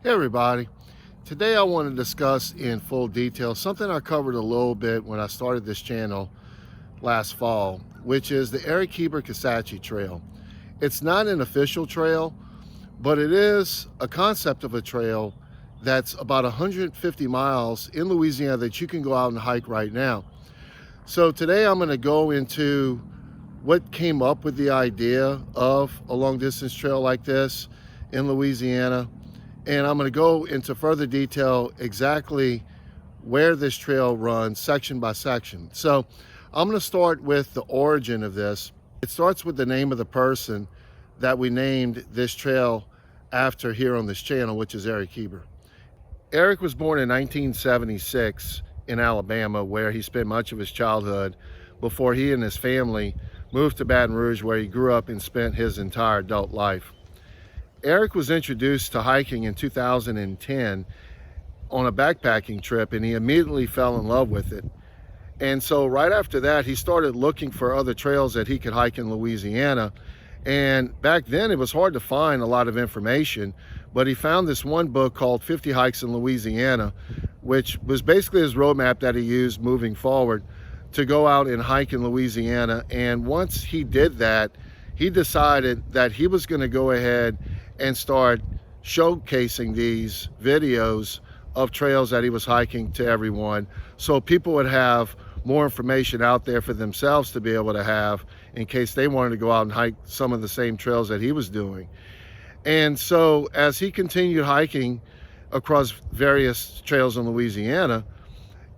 Hey everybody, today I want to discuss in full detail something I covered a little bit when I started this channel last fall, which is the Eric Heber Kisatchie Trail. It's not an official trail, but it is a concept of a trail that's about 150 miles in Louisiana that you can go out and hike right now. So today I'm going to go into what came up with the idea of a long distance trail like this in Louisiana. And I'm going to go into further detail exactly where this trail runs section by section. So I'm going to start with the origin of this. It starts with the name of the person that we named this trail after here on this channel, which is Eric Heber. Eric was born in 1976 in Alabama, where he spent much of his childhood before he and his family moved to Baton Rouge, where he grew up and spent his entire adult life. Eric was introduced to hiking in 2010 on a backpacking trip, and he immediately fell in love with it. And so right after that, he started looking for other trails that he could hike in Louisiana. And back then it was hard to find a lot of information, but he found this one book called 50 Hikes in Louisiana, which was basically his roadmap that he used moving forward to go out and hike in Louisiana. And once he did that, he decided that he was going to go ahead and start showcasing these videos of trails that he was hiking to everyone, so people would have more information out there for themselves to be able to have in case they wanted to go out and hike some of the same trails that he was doing. And so as he continued hiking across various trails in Louisiana,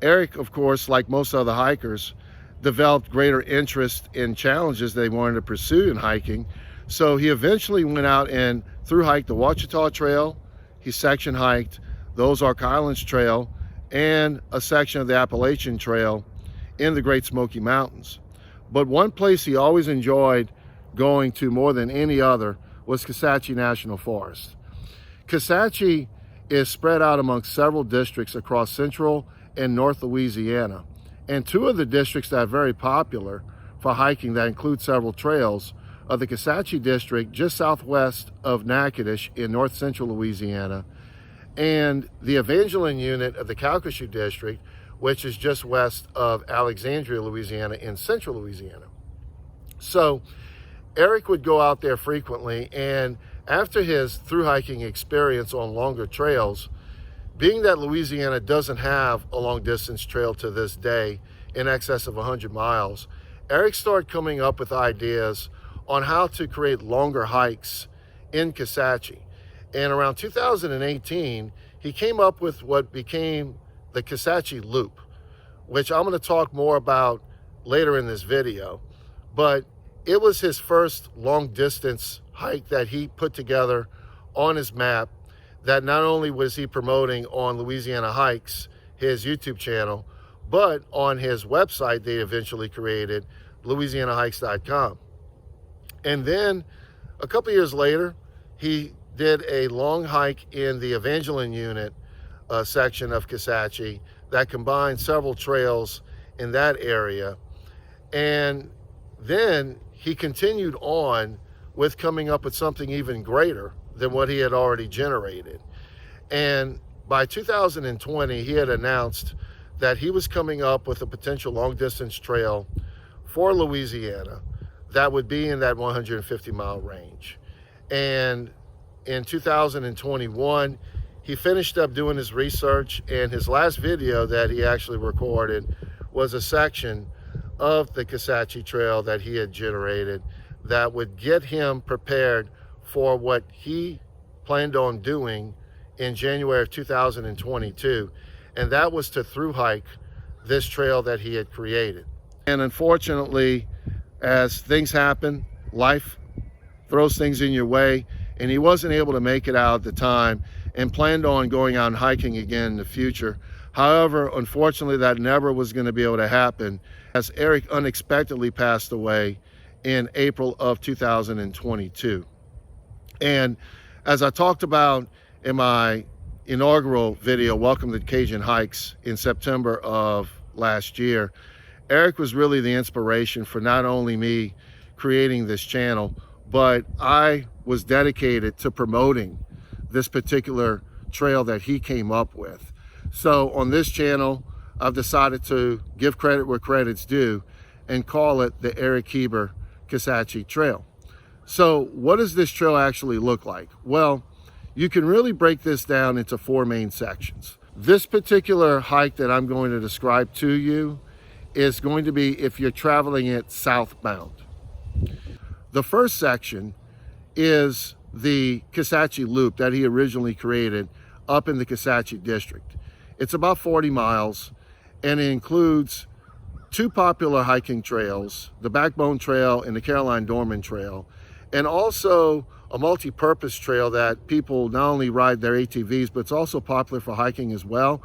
Eric, of course, like most other hikers, developed greater interest in challenges they wanted to pursue in hiking. So he eventually went out and through hiked the Ouachita Trail. He section hiked the Ozark Islands Trail and a section of the Appalachian Trail in the Great Smoky Mountains. But one place he always enjoyed going to more than any other was Kisatchie National Forest. Kisatchie is spread out among several districts across central and north Louisiana. And two of the districts that are very popular for hiking that include several trails are the Kisatchie district just southwest of Natchitoches in north central Louisiana, and the Evangeline unit of the Calcasieu district, which is just west of Alexandria, Louisiana in central Louisiana. So Eric would go out there frequently, and after his through hiking experience on longer trails, being that Louisiana doesn't have a long distance trail to this day in excess of 100 miles, Eric started coming up with ideas on how to create longer hikes in Kisatchie. And around 2018, he came up with what became the Kisatchie Loop, which I'm going to talk more about later in this video. But it was his first long distance hike that he put together on his map, that not only was he promoting on Louisiana Hikes, his YouTube channel, but on his website they eventually created, louisianahikes.com. And then a couple years later, he did a long hike in the Evangeline unit section of Kisatchie that combined several trails in that area. And then he continued on with coming up with something even greater than what he had already generated. And by 2020, he had announced that he was coming up with a potential long distance trail for Louisiana that would be in that 150 mile range. And in 2021, he finished up doing his research, and his last video that he actually recorded was a section of the Kisatchie Trail that he had generated that would get him prepared for what he planned on doing in January of 2022. And that was to through hike this trail that he had created. And unfortunately, as things happen, life throws things in your way, and he wasn't able to make it out at the time and planned on going out and hiking again in the future. However, unfortunately, that never was going to be able to happen, as Eric unexpectedly passed away in April of 2022. And as I talked about in my inaugural video, Welcome to Cajun Hikes, in September of last year, Eric was really the inspiration for not only me creating this channel, but I was dedicated to promoting this particular trail that he came up with. So on this channel, I've decided to give credit where credit's due and call it the Eric Heber Kisatchie Trail. So what does this trail actually look like? Well, you can really break this down into 4 main sections. This particular hike that I'm going to describe to you is going to be if you're traveling it southbound. The first section is the Kisatchie Loop that he originally created up in the Kisatchie district. It's about 40 miles, and it includes 2 popular hiking trails, the Backbone Trail and the Caroline Dorman Trail, and also a multi-purpose trail that people not only ride their ATVs, but it's also popular for hiking as well.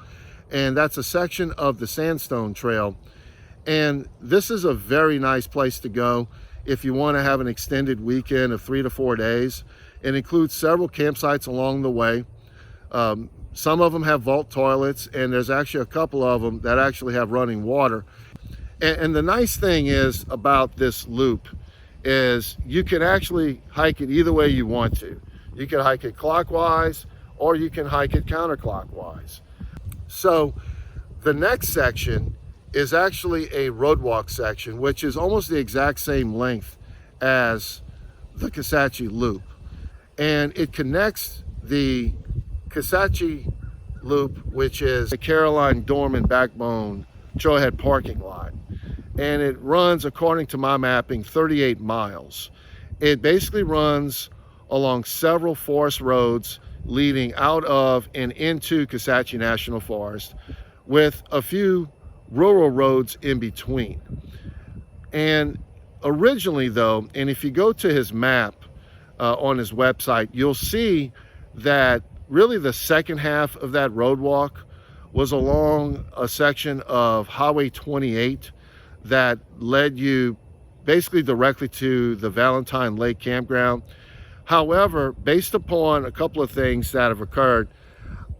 And that's a section of the Sandstone Trail. And this is a very nice place to go if you want to have an extended weekend of 3 to 4 days. It includes several campsites along the way. Some of them have vault toilets, and there's actually a couple of them that actually have running water. And the nice thing is about this loop is you can actually hike it either way you want to. You can hike it clockwise, or you can hike it counterclockwise. So the next section is actually a road walk section, which is almost the exact same length as the Kisatchie Loop. And it connects the Kisatchie Loop, which is the Caroline Dorman Backbone Trailhead parking lot. And it runs, according to my mapping, 38 miles. It basically runs along several forest roads leading out of and into Kisatchie National Forest, with a few rural roads in between. And originally though, and if you go to his map on his website, you'll see that really the second half of that road walk was along a section of Highway 28 that led you basically directly to the Valentine Lake Campground. However, based upon a couple of things that have occurred,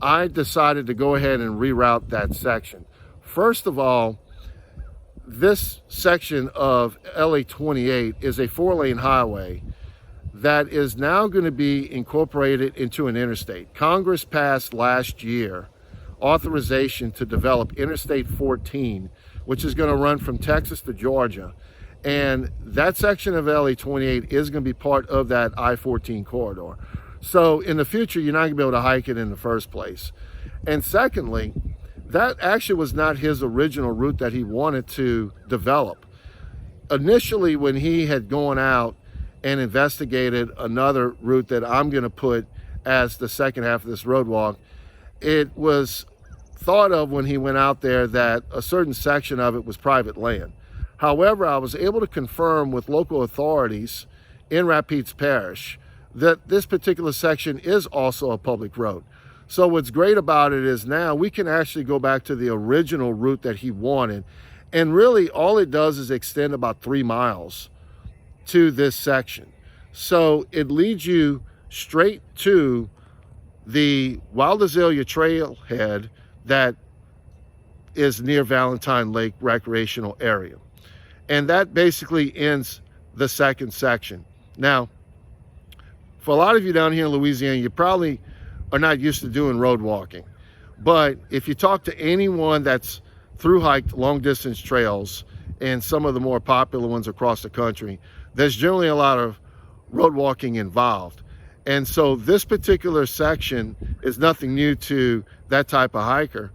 I decided to go ahead and reroute that section. First of all, this section of LA 28 is a 4-lane highway that is now going to be incorporated into an interstate. Congress passed last year authorization to develop Interstate 14, which is going to run from Texas to Georgia. And that section of LA 28 is going to be part of that I-14 corridor. So in the future, you're not going to be able to hike it in the first place. And secondly, that actually was not his original route that he wanted to develop. Initially, when he had gone out and investigated another route that I'm going to put as the second half of this road walk, it was thought of when he went out there that a certain section of it was private land. However, I was able to confirm with local authorities in Rapides Parish that this particular section is also a public road. So what's great about it is now we can actually go back to the original route that he wanted. And really all it does is extend about 3 miles to this section. So it leads you straight to the Wild Azalea Trailhead that is near Valentine Lake Recreational Area. And that basically ends the second section. Now, for a lot of you down here in Louisiana, you probably are not used to doing road walking. But if you talk to anyone that's through hiked long distance trails and some of the more popular ones across the country, there's generally a lot of road walking involved. And so this particular section is nothing new to that type of hiker.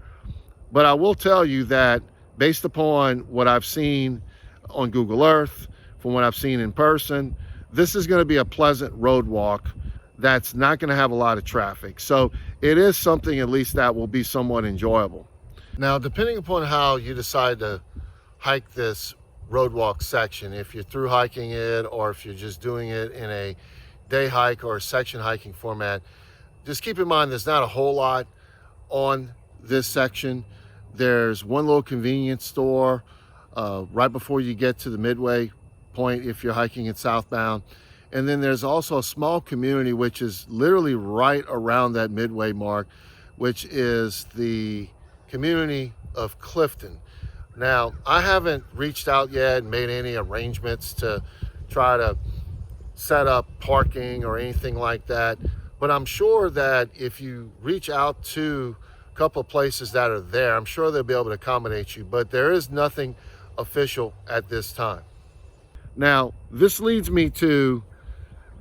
But I will tell you that based upon what I've seen on Google Earth, from what I've seen in person, this is going to be a pleasant road walk that's not going to have a lot of traffic. So it is something at least that will be somewhat enjoyable. Now, depending upon how you decide to hike this road walk section, if you're through hiking it or if you're just doing it in a day hike or a section hiking format, just keep in mind there's not a whole lot on this section. There's one little convenience store right before you get to the midway point if you're hiking it southbound. And then there's also a small community which is literally right around that midway mark, which is the community of Clifton. Now, I haven't reached out yet and made any arrangements to try to set up parking or anything like that, but I'm sure that if you reach out to a couple of places that are there, I'm sure they'll be able to accommodate you, but there is nothing official at this time. Now, this leads me to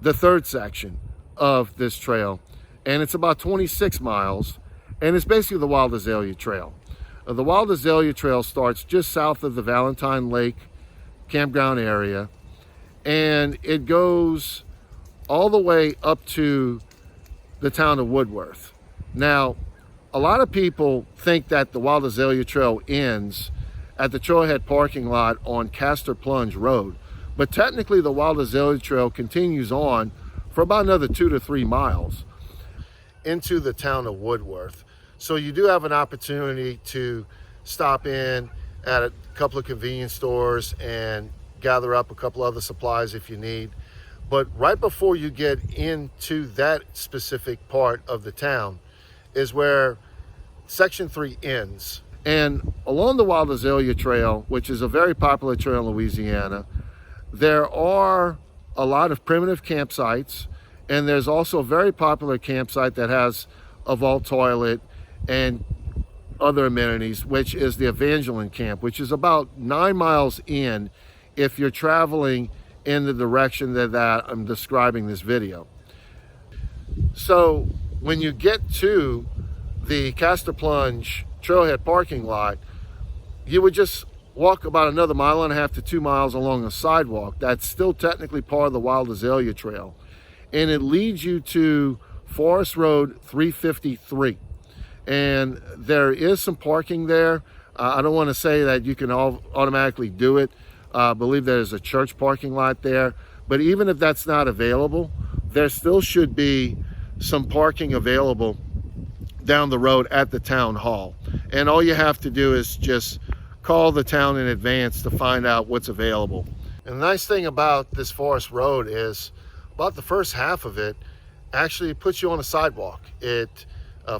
the third section of this trail, and it's about 26 miles, and it's basically the Wild Azalea Trail. The Wild Azalea Trail starts just south of the Valentine Lake campground area, and it goes all the way up to the town of Woodworth. Now, a lot of people think that the Wild Azalea Trail ends at the Trailhead parking lot on Castor Plunge Road, but technically the Wild Azalea Trail continues on for about another 2 to 3 miles into the town of Woodworth. So you do have an opportunity to stop in at a couple of convenience stores and gather up a couple other supplies if you need. But right before you get into that specific part of the town is where Section 3 ends. And along the Wild Azalea Trail, which is a very popular trail in Louisiana, there are a lot of primitive campsites, and there's also a very popular campsite that has a vault toilet and other amenities, which is the Evangeline Camp, which is about 9 miles in if you're traveling in the direction that I'm describing this video. So when you get to the Castor Plunge Trailhead parking lot, you would just walk about another 1.5 to 2 miles along a sidewalk that's still technically part of the Wild Azalea Trail, and it leads you to Forest Road 353. And there is some parking there. I don't want to say that you can automatically do it. I believe there's a church parking lot there, but even if that's not available, there still should be some parking available down the road at the town hall. And all you have to do is just call the town in advance to find out what's available. And the nice thing about this Forest Road is about the first half of it actually puts you on a sidewalk. It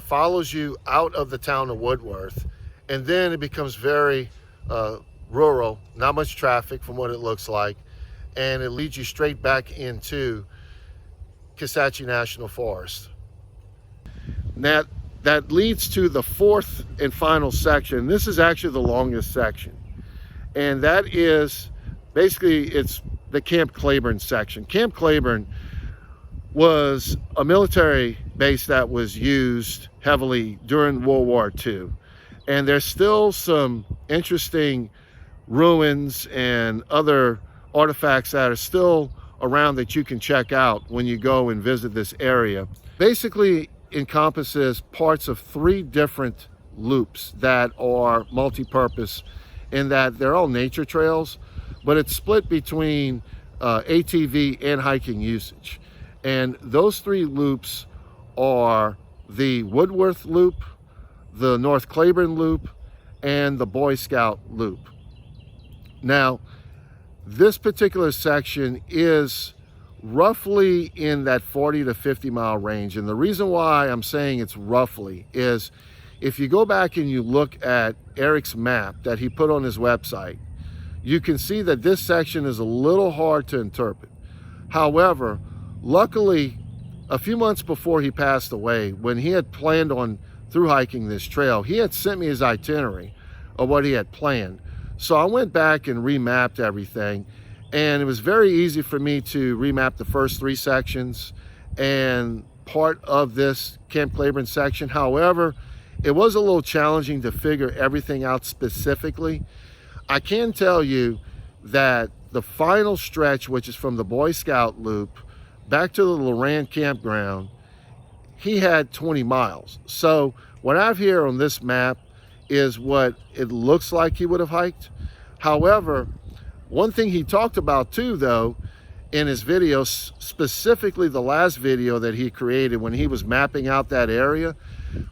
follows you out of the town of Woodworth, and then it becomes very rural, not much traffic from what it looks like, and it leads you straight back into Kisatchie National Forest. Now, that leads to the fourth and final section. This is actually the longest section, and that is basically, it's the Camp Claiborne section. Camp Claiborne was a military base that was used heavily during World War II, and there's still some interesting ruins and other artifacts that are still around that you can check out when you go and visit this area. Basically encompasses parts of 3 different loops that are multi-purpose, in that they're all nature trails, but it's split between ATV and hiking usage. And those 3 loops are the Woodworth Loop, the North Claiborne Loop, and the Boy Scout Loop. Now, this particular section is roughly in that 40 to 50 mile range. And the reason why I'm saying it's roughly is if you go back and you look at Eric's map that he put on his website, you can see that this section is a little hard to interpret. However, luckily, a few months before he passed away, when he had planned on through hiking this trail, he had sent me his itinerary of what he had planned. So I went back and remapped everything, and it was very easy for me to remap the first 3 sections and part of this Camp Claiborne section. However, it was a little challenging to figure everything out specifically. I can tell you that the final stretch, which is from the Boy Scout Loop back to the Loran campground, he had 20 miles. So what I have here on this map is what it looks like he would have hiked. However, one thing he talked about too, though, in his video, specifically the last video that he created when he was mapping out that area,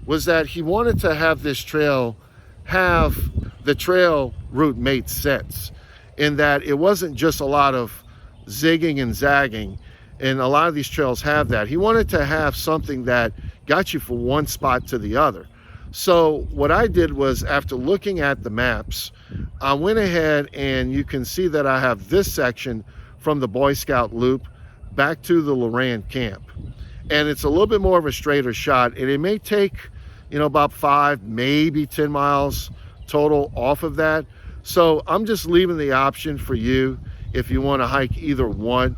was that he wanted to have this trail have the trail route made sense, in that it wasn't just a lot of zigging and zagging, and a lot of these trails have that. He wanted to have something that got you from one spot to the other. So what I did was, after looking at the maps, I went ahead, and you can see that I have this section from the Boy Scout Loop back to the Loran camp. and it's a little bit more of a straighter shot, and it may take, you know, about 5, maybe 10 miles total off of that. So I'm just leaving the option for you if you want to hike either one.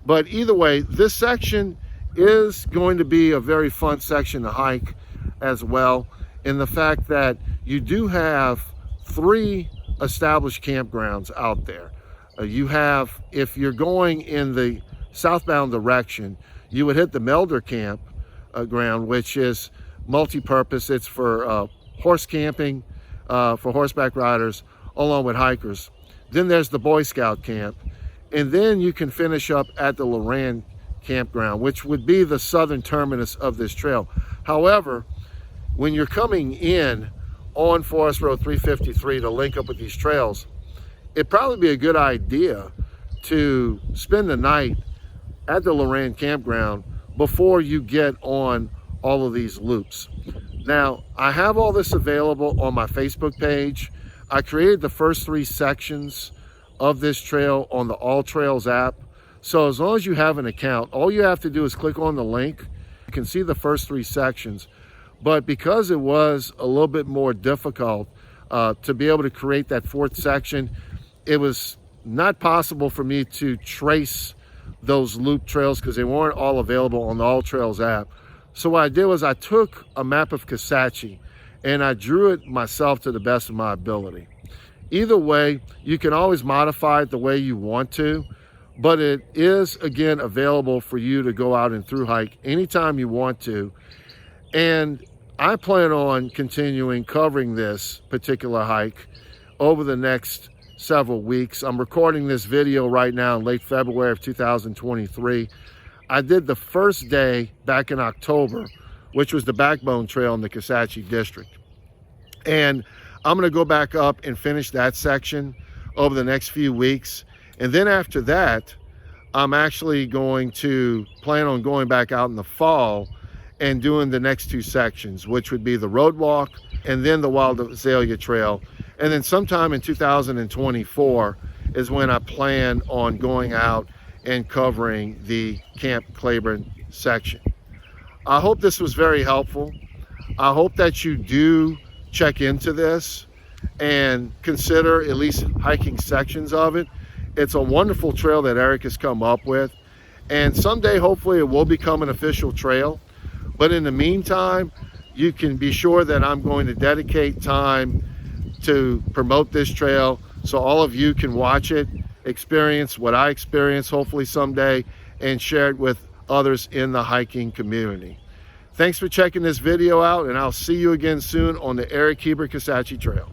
But either way, this section is going to be a very fun section to hike as well, in the fact that you do have 3 established campgrounds out there. You have, if you're going in the southbound direction, you would hit the Melder camp ground, which is multi-purpose. It's for horse camping, for horseback riders, along with hikers. Then there's the Boy Scout camp, and then you can finish up at the Loran campground, which would be the southern terminus of this trail. However, when you're coming in on Forest Road 353 to link up with these trails, it'd probably be a good idea to spend the night at the Loran campground before you get on all of these loops. Now, I have all this available on my Facebook page. I created the first 3 sections of this trail on the All Trails app. So as long as you have an account, all you have to do is click on the link. You can see the first 3 sections. But because it was a little bit more difficult to be able to create that 4th section, it was not possible for me to trace those loop trails because they weren't all available on the All Trails app. So what I did was I took a map of Kisatchie and I drew it myself to the best of my ability. Either way, you can always modify it the way you want to, but it is, again, available for you to go out and through hike anytime you want to. And I plan on continuing covering this particular hike over the next several weeks. I'm recording this video right now in late February of 2023. I did the first day back in October, which was the Backbone Trail in the Kisatchie district. And I'm going to go back up and finish that section over the next few weeks. And then after that, I'm actually going to plan on going back out in the fall and doing the next 2 sections, which would be the road walk and then the Wild Azalea Trail. And then sometime in 2024 is when I plan on going out and covering the Camp Claiborne section. I hope this was very helpful. I hope that you do check into this and consider at least hiking sections of it. It's a wonderful trail that Eric has come up with, and someday hopefully it will become an official trail. But in the meantime, you can be sure that I'm going to dedicate time to promote this trail so all of you can watch it, experience what I experience hopefully someday, and share it with others in the hiking community. Thanks for checking this video out, and I'll see you again soon on the Eric Heber Kisatchie Trail.